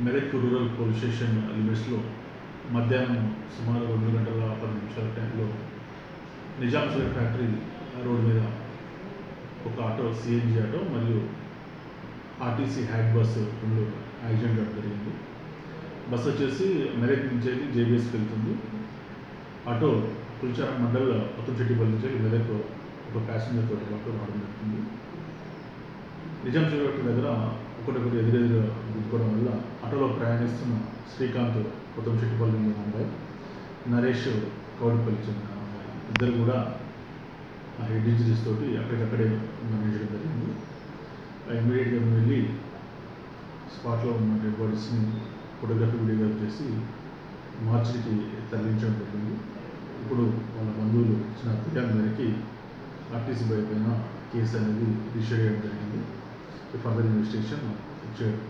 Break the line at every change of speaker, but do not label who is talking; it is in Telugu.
మెదక్ రూరల్ పోలీస్ స్టేషన్ లిమిట్స్లో మధ్యాహ్నం సుమారు 2 గంటల 10 నిమిషాల టైంలో నిజాం సిగరెట్ ఫ్యాక్టరీ రోడ్ మీద ఒక ఆటో సిఎన్జి ఆటో మరియు ఆర్టీసీ హ్యాడ్ బస్సు రెండు యాక్సిడెంట్ అవ్వడం జరిగింది. బస్సు వచ్చేసి మెదక్ నుంచి జేబీఎస్కి వెళ్తుంది. ఆటో పులిచారం మండల్ కొత్తచెట్టిపల్లి నుంచి మెదక్ ఒక ప్యాసింజర్ తోటి ఆటో రావడం జరుగుతుంది. నిజాం సిగరెట్ దగ్గర ఒకటి ఎదురెదురు గుద్దుకోవడం వల్ల ఆటోలో ప్రయాణిస్తున్న శ్రీకాంత్ కొత్తచెట్టిపల్లి అమ్మాయి, నరేష్ కౌడిపల్లి చెందిన అమ్మాయి ఇద్దరు కూడా హెడ్ ఇంజరీస్ తోటి అక్కడికక్కడే మరణించడం జరిగింది. ఇమ్మీడియట్గా వెళ్ళి స్పాట్లో ఉన్న డెడ్ బాడీస్ని ఫోటోగ్రఫీ వీడియోగ్రఫీ చేసి మార్చికి తరలించడం జరిగింది. ఇప్పుడు వాళ్ళ బంధువులు ఇచ్చిన ఫిర్యాదు మేరకి ఆర్టీసీ పైన కేసు అనేది రిజిస్టర్ చేయడం జరిగింది. ఫర్దర్ ఇన్వెస్టిగేషన్ చేయడం.